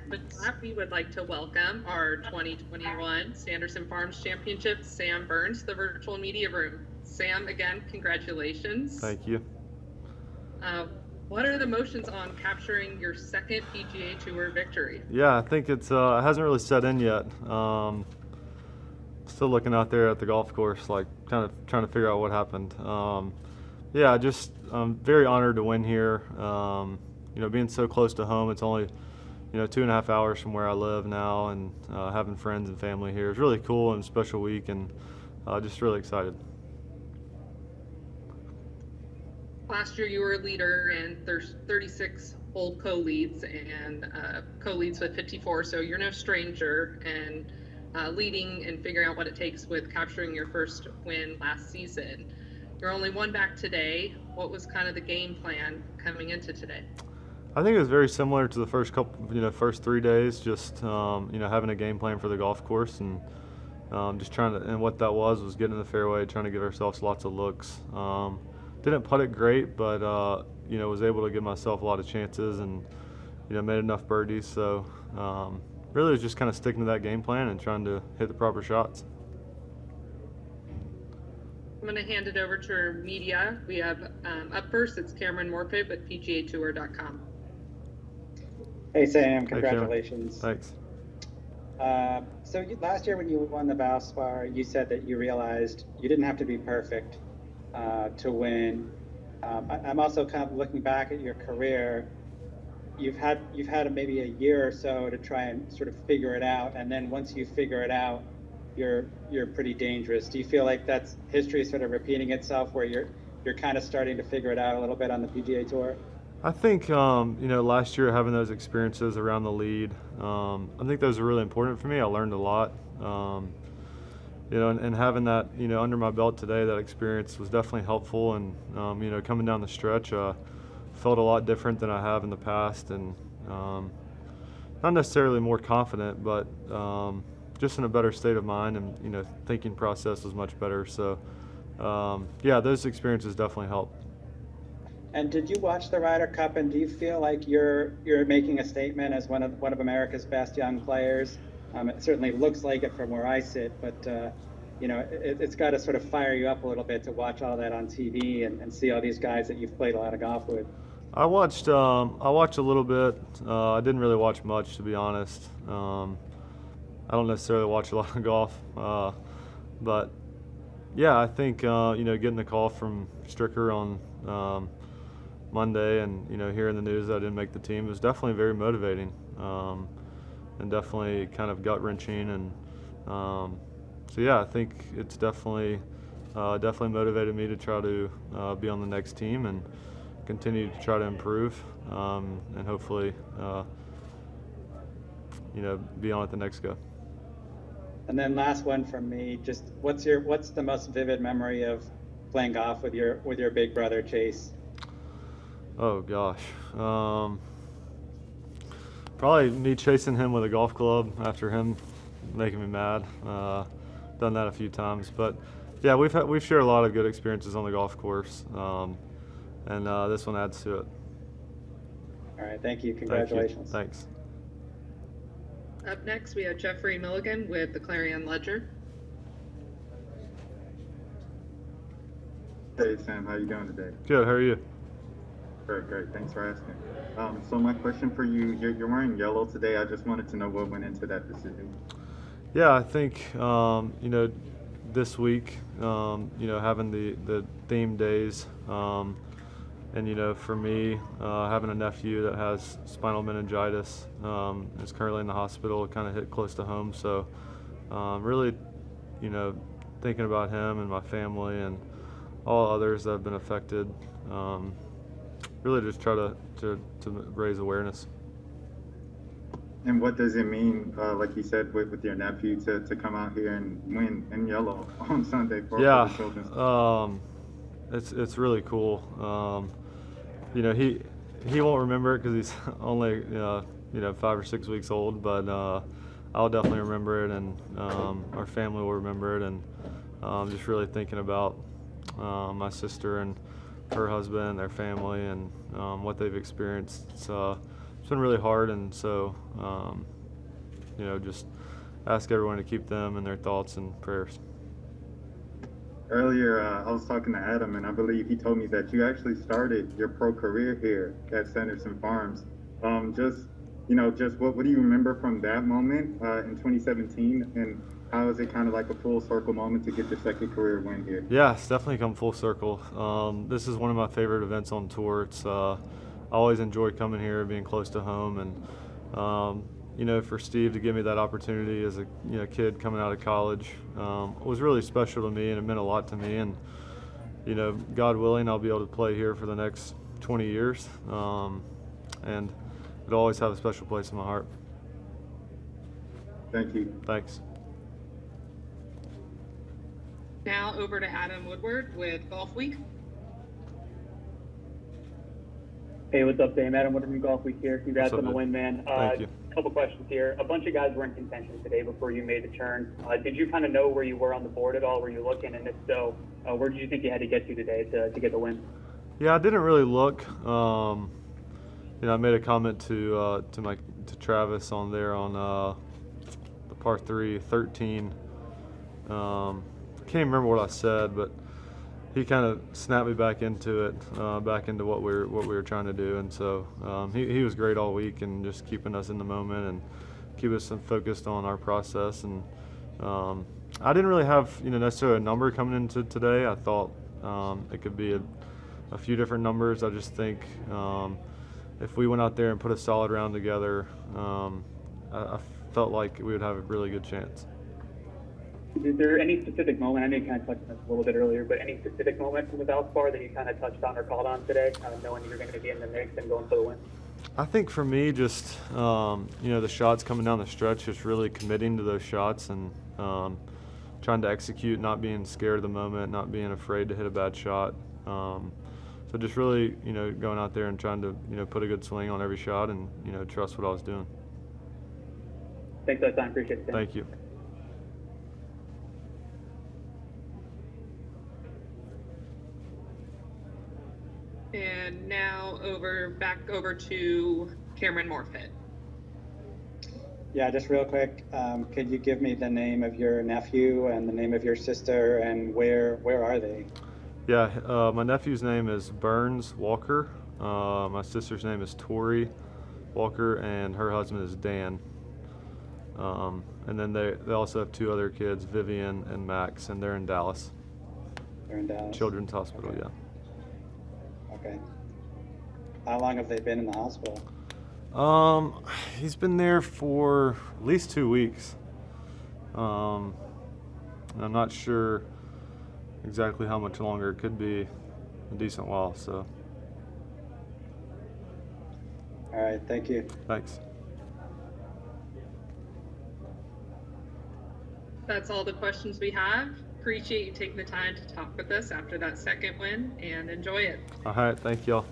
With that, we would like to welcome our 2021 Sanderson Farms Championship, Sam Burns, to the virtual media room. Sam, again, congratulations. Thank you. Uh, what are the emotions on capturing your second PGA Tour victory? Yeah, I think it hasn't really set in yet. Still looking out there at the golf course, like kind of trying to figure out what happened. Yeah, just I'm very honored to win here. Being so close to home, it's only 2.5 hours from where I live now, and having friends and family here is really cool and a special week, and just really excited. Last year, you were a leader, and there's 36 old co-leads and co-leads with 54, so you're no stranger. And leading and figuring out what it takes with capturing your first win last season. You're only one back today. What was kind of the game plan coming into today? I think it was very similar to the first 3 days. Just having a game plan for the golf course, and just trying to. And what that was getting in the fairway, trying to give ourselves lots of looks. Didn't putt it great, but was able to give myself a lot of chances, and made enough birdies. So really, it was just kind of sticking to that game plan and trying to hit the proper shots. I'm going to hand it over to our media. We have up first, it's Cameron Morfitt with PGAtour.com. Hey Sam, Hey, Cameron. congratulations. Thanks. Last year when you won the Valspar, you said that you realized you didn't have to be perfect to win. I'm also kind of looking back at your career. You've had maybe a year or so to try and sort of figure it out, and then once you figure it out, you're pretty dangerous. Do you feel like that's history sort of repeating itself, where you're kind of starting to figure it out a little bit on the PGA Tour? I think last year having those experiences around the lead, I think those are really important for me. I learned a lot, and having that under my belt today, that experience was definitely helpful. And coming down the stretch, felt a lot different than I have in the past, and not necessarily more confident, but just in a better state of mind, and thinking process was much better. So yeah, those experiences definitely helped. And did you watch the Ryder Cup, and do you feel like you're making a statement as one of America's best young players? It certainly looks like it from where I sit, but it's got to sort of fire you up a little bit to watch all that on TV and see all these guys that you've played a lot of golf with. I watched a little bit. I didn't really watch much, to be honest. I don't necessarily watch a lot of golf, but yeah, I think getting the call from Stricker on Monday, and hearing the news that I didn't make the team was definitely very motivating, and definitely kind of gut wrenching. And so yeah, I think it's definitely motivated me to try to be on the next team and continue to try to improve, and hopefully be on at the next go. And then last one from me, just what's the most vivid memory of playing golf with your big brother Chase? Oh gosh, probably me chasing him with a golf club after him making me mad. Done that a few times, but yeah, we've shared a lot of good experiences on the golf course, and this one adds to it. All right, thank you. Congratulations. Thank you. Thanks. Up next, we have Jeffrey Milligan with the Clarion Ledger. Hey Sam, how you doing today? Good. How are you? Great. Thanks for asking. So my question for you, you're wearing yellow today. I just wanted to know what went into that decision. Yeah, I think this week, having the theme days, and for me, having a nephew that has spinal meningitis, is currently in the hospital, it kind of hit close to home. So really, thinking about him and my family and all others that have been affected, really just try to raise awareness. And what does it mean, like you said, with your nephew to come out here and win in yellow on Sunday for the children? It's really cool. He won't remember it because he's only 5 or 6 weeks old, but I'll definitely remember it, and our family will remember it, and just really thinking about my sister and her husband, their family, and what they've experienced. It's been really hard, and so just ask everyone to keep them in their thoughts and prayers. Earlier, I was talking to Adam, and I believe he told me that you actually started your pro career here at Sanderson Farms. Just what do you remember from that moment in 2017, and how is it kind of like a full circle moment to get your second career win here? Yeah, it's definitely come full circle. This is one of my favorite events on tour. I always enjoy coming here, being close to home, and for Steve to give me that opportunity as a kid coming out of college was really special to me, and it meant a lot to me. And God willing, I'll be able to play here for the next 20 years, and it'll always have a special place in my heart. Thank you. Thanks. Now over to Adam Woodward with Golf Week. Hey, what's up, Dame? Adam Woodward from Golf Week here. Congrats on the win, man. Thank you. Couple questions here. A bunch of guys were in contention today before you made the turn. Did you kind of know where you were on the board at all? Were you looking? And if so, where did you think you had to get to today to get the win? Yeah, I didn't really look. I made a comment to Travis on the par 3, 13. Can't remember what I said, but he kind of snapped me back into it, back into what we were trying to do, and so he was great all week and just keeping us in the moment and keep us focused on our process. And I didn't really have necessarily a number coming into today. I thought it could be a few different numbers. I just think if we went out there and put a solid round together, I felt like we would have a really good chance. Is there any specific moment, I know you kind of touched on this a little bit earlier, but any specific moment from the Valspar that you kind of touched on or called on today, knowing you're going to be in the mix and going for the win? I think for me, just the shots coming down the stretch, just really committing to those shots and trying to execute, not being scared of the moment, not being afraid to hit a bad shot. So just really, going out there and trying to, put a good swing on every shot and, trust what I was doing. Thanks for that time. Appreciate it. Thank you. And now back over to Cameron Morfitt. Yeah, just real quick, could you give me the name of your nephew and the name of your sister, and where are they? Yeah, my nephew's name is Burns Walker. My sister's name is Tori Walker, and her husband is Dan. And then they also have two other kids, Vivian and Max, and they're in Dallas. They're in Dallas. Children's Hospital, Okay. yeah. Okay. How long have they been in the hospital? He's been there for at least 2 weeks. I'm not sure exactly how much longer. It could be a decent while, so. All right, thank you. Thanks. That's all the questions we have. Appreciate you taking the time to talk with us after that second win, and enjoy it. All right, thank y'all.